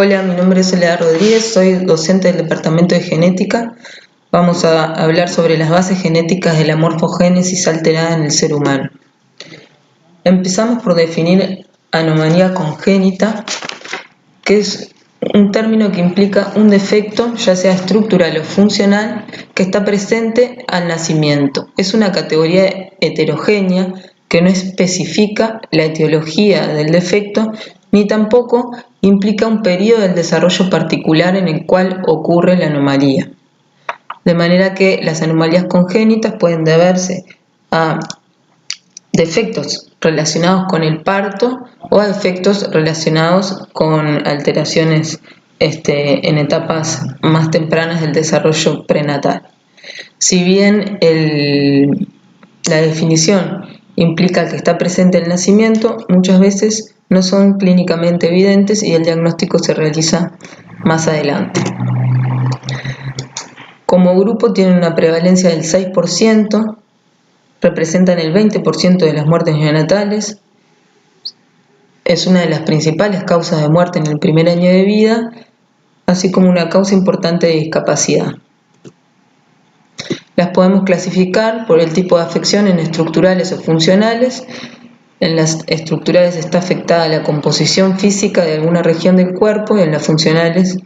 Hola, mi nombre es Soledad Rodríguez, soy docente del Departamento de Genética. Vamos a hablar sobre las bases genéticas de la morfogénesis alterada en el ser humano. Empezamos por definir anomalía congénita, que es un término que implica un defecto, ya sea estructural o funcional, que está presente al nacimiento. Es una categoría heterogénea que no especifica la etiología del defecto ni tampoco implica un periodo del desarrollo particular en el cual ocurre la anomalía. De manera que las anomalías congénitas pueden deberse a defectos relacionados con el parto o a defectos relacionados con alteraciones en etapas más tempranas del desarrollo prenatal. Si bien la definición implica que está presente el nacimiento, muchas veces no son clínicamente evidentes y el diagnóstico se realiza más adelante. Como grupo tienen una prevalencia del 6%, representan el 20% de las muertes neonatales, es una de las principales causas de muerte en el primer año de vida, así como una causa importante de discapacidad. Las podemos clasificar por el tipo de afección en estructurales o funcionales. En las estructurales está afectada la composición física de alguna región del cuerpo y en las funcionales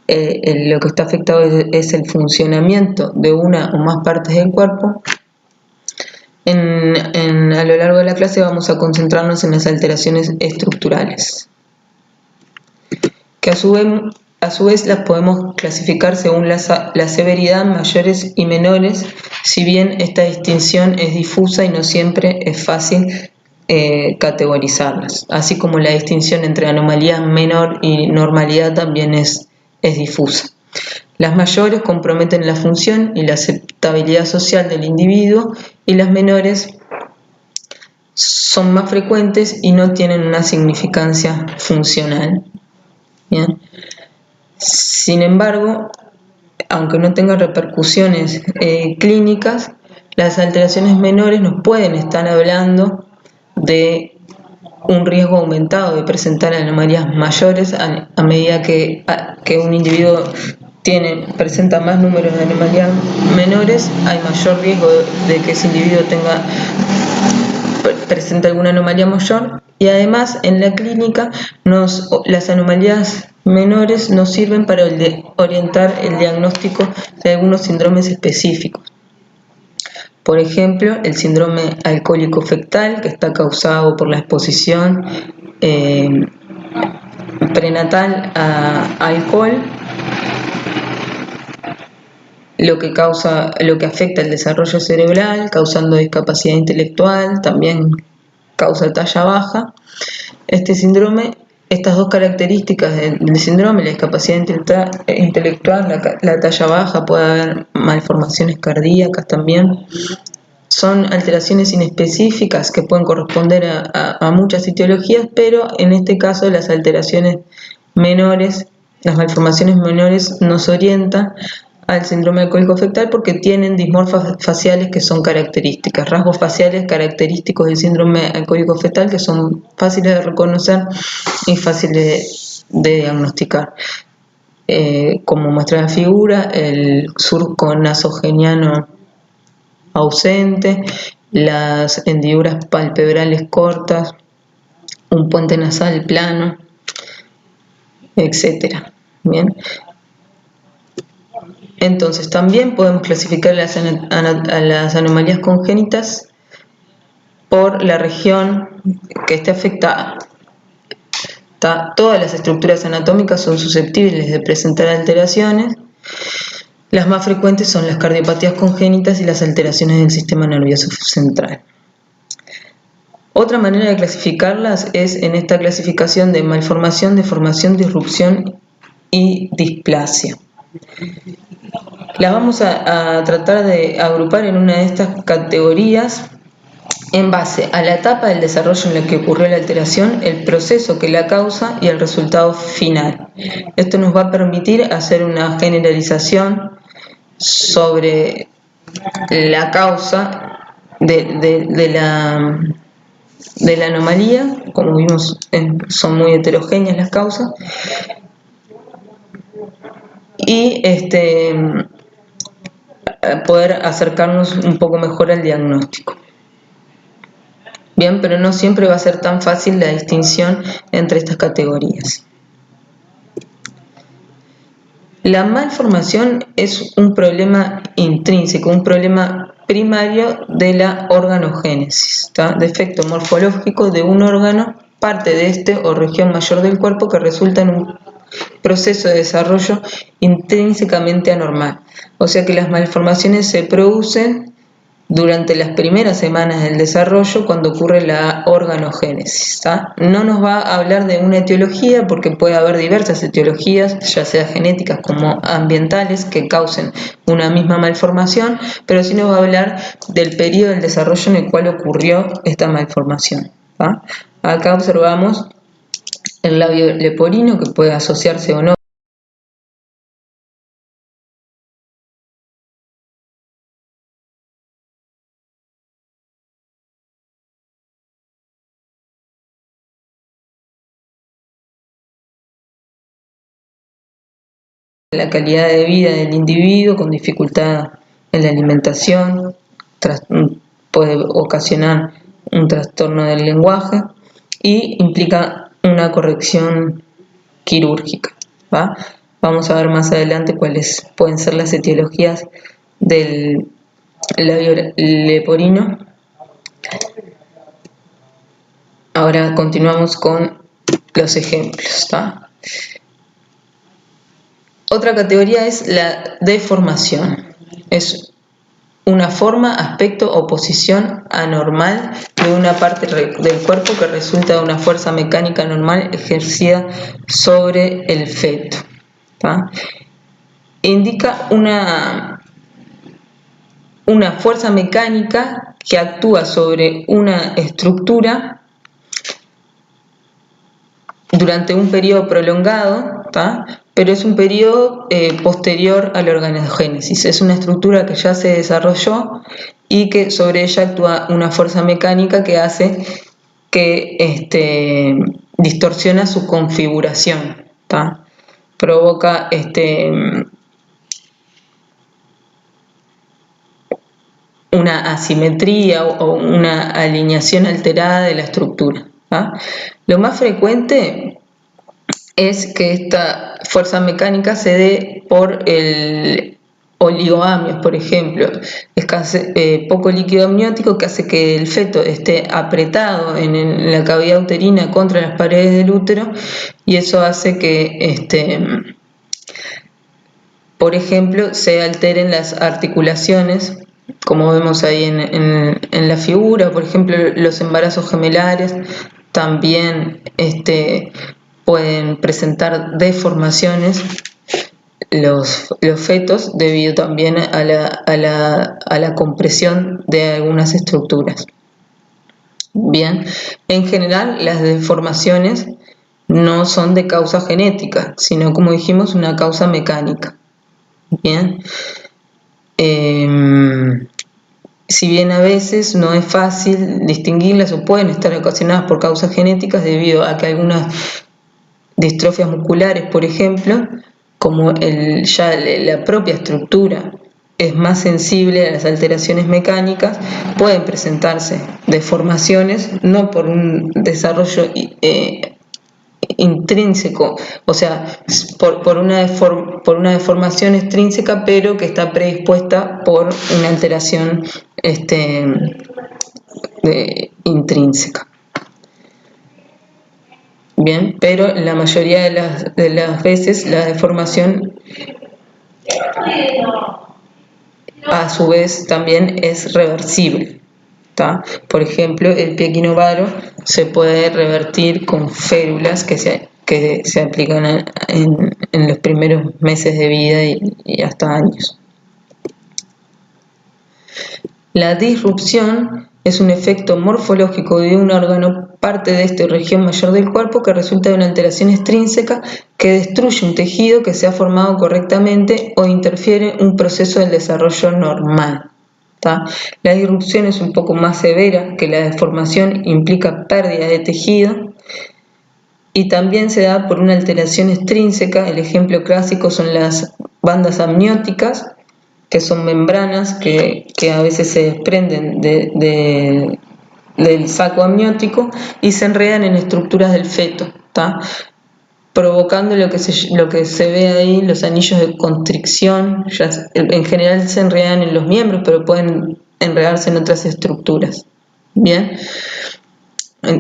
lo que está afectado es el funcionamiento de una o más partes del cuerpo. A lo largo de la clase vamos a concentrarnos en las alteraciones estructurales, que a su vez las podemos clasificar según la severidad, mayores y menores, si bien esta distinción es difusa y no siempre es fácil categorizarlas, así como la distinción entre anomalía menor y normalidad también es difusa. Las mayores comprometen la función y la aceptabilidad social del individuo y las menores son más frecuentes y no tienen una significancia funcional. ¿Bien? Sin embargo, aunque no tengan repercusiones clínicas, las alteraciones menores nos pueden estar hablando de un riesgo aumentado de presentar anomalías mayores a medida que un individuo presenta más números de anomalías menores, hay mayor riesgo de que ese individuo presente alguna anomalía mayor, y además en la clínica las anomalías menores nos sirven para orientar el diagnóstico de algunos síndromes específicos. Por ejemplo, el síndrome alcohólico fetal, que está causado por la exposición prenatal a alcohol, lo que afecta el desarrollo cerebral, causando discapacidad intelectual, también causa talla baja. Este síndrome, estas dos características del síndrome, la discapacidad intelectual, la talla baja, puede haber malformaciones cardíacas también, son alteraciones inespecíficas que pueden corresponder a muchas etiologías, pero en este caso las alteraciones menores, las malformaciones menores nos orientan al síndrome alcohólico fetal porque tienen dismorfias faciales que son características, rasgos faciales característicos del síndrome alcohólico fetal que son fáciles de reconocer y fáciles de diagnosticar. Como muestra la figura, el surco nasogeniano ausente, las hendiduras palpebrales cortas, un puente nasal plano, etc. Bien. Entonces, también podemos clasificar a las anomalías congénitas por la región que esté afectada. Todas las estructuras anatómicas son susceptibles de presentar alteraciones. Las más frecuentes son las cardiopatías congénitas y las alteraciones del sistema nervioso central. Otra manera de clasificarlas es en esta clasificación de malformación, deformación, disrupción y displasia. Las vamos a tratar de agrupar en una de estas categorías en base a la etapa del desarrollo en la que ocurrió la alteración, el proceso que la causa y el resultado final. Esto nos va a permitir hacer una generalización sobre la causa de la anomalía. Como vimos, son muy heterogéneas las causas, y poder acercarnos un poco mejor al diagnóstico. Bien, pero no siempre va a ser tan fácil la distinción entre estas categorías. La malformación es un problema intrínseco, un problema primario de la organogénesis, defecto morfológico de un órgano, parte de este o región mayor del cuerpo que resulta en un proceso de desarrollo intrínsecamente anormal. O sea que las malformaciones se producen durante las primeras semanas del desarrollo cuando ocurre la organogénesis. No nos va a hablar de una etiología porque puede haber diversas etiologías, ya sea genéticas como ambientales, que causen una misma malformación, pero sí nos va a hablar del periodo del desarrollo en el cual ocurrió esta malformación. Acá observamos el labio leporino, que puede asociarse o no la calidad de vida del individuo con dificultad en la alimentación, puede ocasionar un trastorno del lenguaje y implica una corrección quirúrgica. Vamos a ver más adelante cuáles pueden ser las etiologías del labio leporino. Ahora continuamos con los ejemplos. Otra categoría es la deformación. Es una forma, aspecto o posición anormal de una parte del cuerpo que resulta de una fuerza mecánica normal ejercida sobre el feto. Indica una fuerza mecánica que actúa sobre una estructura durante un periodo prolongado, pero es un periodo posterior a la organogénesis. Es una estructura que ya se desarrolló y que sobre ella actúa una fuerza mecánica que hace que distorsiona su configuración, provoca una asimetría o una alineación alterada de la estructura. Lo más frecuente es que esta fuerza mecánica se dé por el oligoamnios, por ejemplo, poco líquido amniótico que hace que el feto esté apretado en la cavidad uterina contra las paredes del útero, y eso hace que, por ejemplo, se alteren las articulaciones, como vemos ahí en la figura. Por ejemplo, los embarazos gemelares también pueden presentar deformaciones los fetos debido también a la compresión de algunas estructuras. Bien, en general las deformaciones no son de causa genética, sino, como dijimos, una causa mecánica. Bien, si bien a veces no es fácil distinguirlas o pueden estar ocasionadas por causas genéticas debido a que algunas distrofias musculares, por ejemplo, como ya la propia estructura es más sensible a las alteraciones mecánicas, pueden presentarse deformaciones, no por un desarrollo intrínseco, o sea, por una deformación extrínseca, pero que está predispuesta por una alteración intrínseca. Bien, pero la mayoría de las veces la deformación a su vez también es reversible. Por ejemplo, el pie equinovaro se puede revertir con férulas que se aplican en los primeros meses de vida y hasta años. La disrupción es un efecto morfológico de un órgano, parte de esta región mayor del cuerpo, que resulta de una alteración extrínseca que destruye un tejido que se ha formado correctamente o interfiere en un proceso del desarrollo normal. La disrupción es un poco más severa que la deformación, implica pérdida de tejido y también se da por una alteración extrínseca. El ejemplo clásico son las bandas amnióticas, que son membranas que a veces se desprenden del saco amniótico y se enredan en estructuras del feto, ¿tá? Provocando lo que se ve ahí, los anillos de constricción. En general se enredan en los miembros, pero pueden enredarse en otras estructuras. Bien,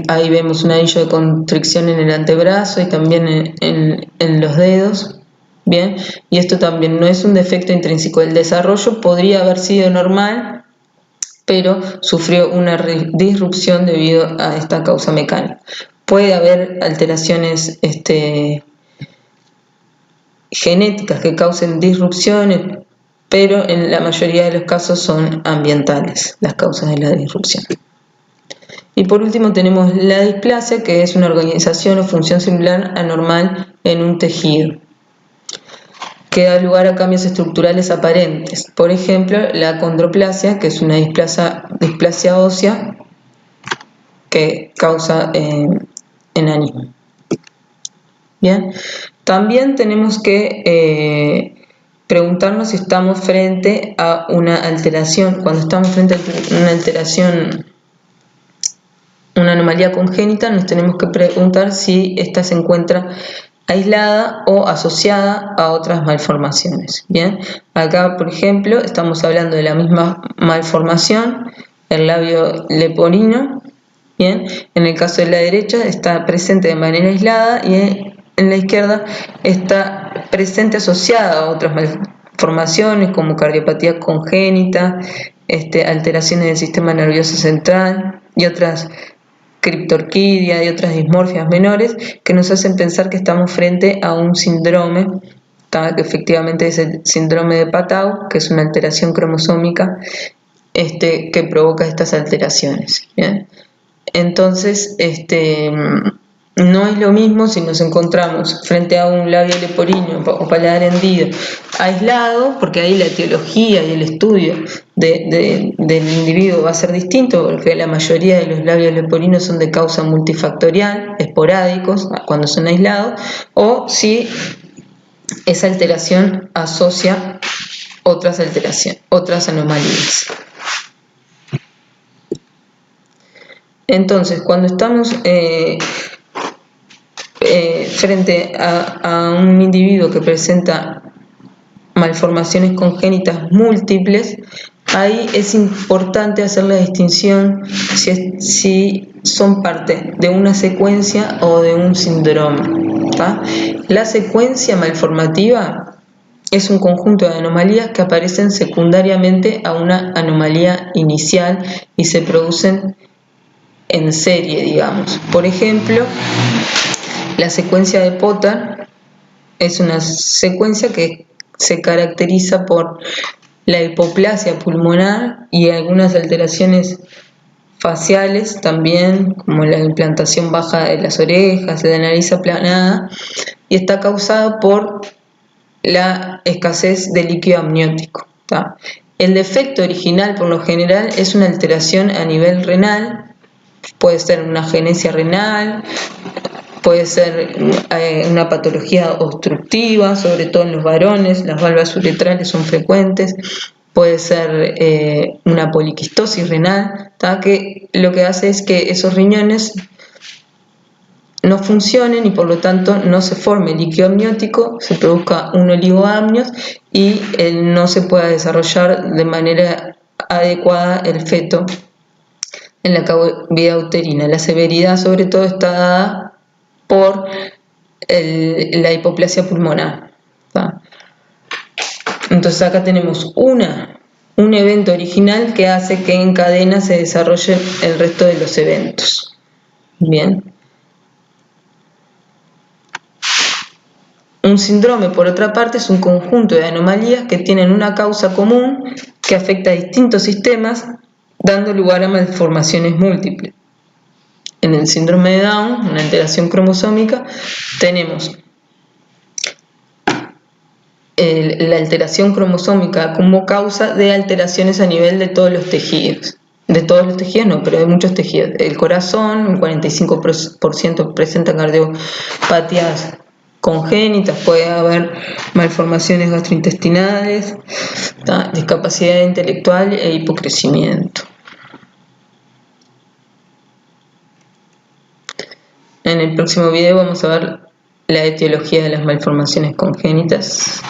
ahí vemos un anillo de constricción en el antebrazo y también en los dedos. Bien, y esto también no es un defecto intrínseco del desarrollo, podría haber sido normal, pero sufrió una disrupción debido a esta causa mecánica. Puede haber alteraciones genéticas que causen disrupciones, pero en la mayoría de los casos son ambientales las causas de la disrupción. Y por último tenemos la displasia, que es una organización o función celular anormal en un tejido, que da lugar a cambios estructurales aparentes. Por ejemplo, la acondroplasia, que es una displasia ósea que causa enanismo. Bien, también tenemos que preguntarnos si estamos frente a una alteración. Cuando estamos frente a una alteración, una anomalía congénita, nos tenemos que preguntar si esta se encuentra aislada o asociada a otras malformaciones. Bien, acá por ejemplo estamos hablando de la misma malformación, el labio leporino. Bien, en el caso de la derecha está presente de manera aislada y en la izquierda está presente asociada a otras malformaciones como cardiopatía congénita, alteraciones del sistema nervioso central y otras criptorquidia y otras dismorfias menores que nos hacen pensar que estamos frente a un síndrome, que efectivamente es el síndrome de Patau, que es una alteración cromosómica que provoca estas alteraciones. ¿Bien? Entonces, no es lo mismo si nos encontramos frente a un labio leporino o paladar hendido aislado, porque ahí la etiología y el estudio del individuo va a ser distinto, porque la mayoría de los labios leporinos son de causa multifactorial, esporádicos, cuando son aislados, o si esa alteración asocia otras alteraciones, otras anomalías. Entonces, cuando estamos frente a un individuo que presenta malformaciones congénitas múltiples, ahí es importante hacer la distinción si son parte de una secuencia o de un síndrome. ¿tá? La secuencia malformativa es un conjunto de anomalías que aparecen secundariamente a una anomalía inicial y se producen en serie, digamos. Por ejemplo, la secuencia de Potter es una secuencia que se caracteriza por la hipoplasia pulmonar y algunas alteraciones faciales también, como la implantación baja de las orejas, de la nariz aplanada, y está causada por la escasez de líquido amniótico. ¿tá? El defecto original, por lo general, es una alteración a nivel renal. Puede ser una agenesia renal, puede ser una patología obstructiva, sobre todo en los varones, las válvulas uretrales son frecuentes, puede ser una poliquistosis renal, que lo que hace es que esos riñones no funcionen y por lo tanto no se forme líquido amniótico, se produzca un oligoamnios y no se pueda desarrollar de manera adecuada el feto en la cavidad uterina. La severidad sobre todo está dada por la hipoplasia pulmonar. ¿tá? Entonces acá tenemos un evento original que hace que en cadena se desarrolle el resto de los eventos. Bien. Un síndrome, por otra parte, es un conjunto de anomalías que tienen una causa común que afecta a distintos sistemas, dando lugar a malformaciones múltiples. En el síndrome de Down, una alteración cromosómica, tenemos la alteración cromosómica como causa de alteraciones a nivel de todos los tejidos. De todos los tejidos no, pero hay muchos tejidos. El corazón, un 45% presenta cardiopatías congénitas, puede haber malformaciones gastrointestinales, discapacidad intelectual e hipocrecimiento. En el próximo video vamos a ver la etiología de las malformaciones congénitas.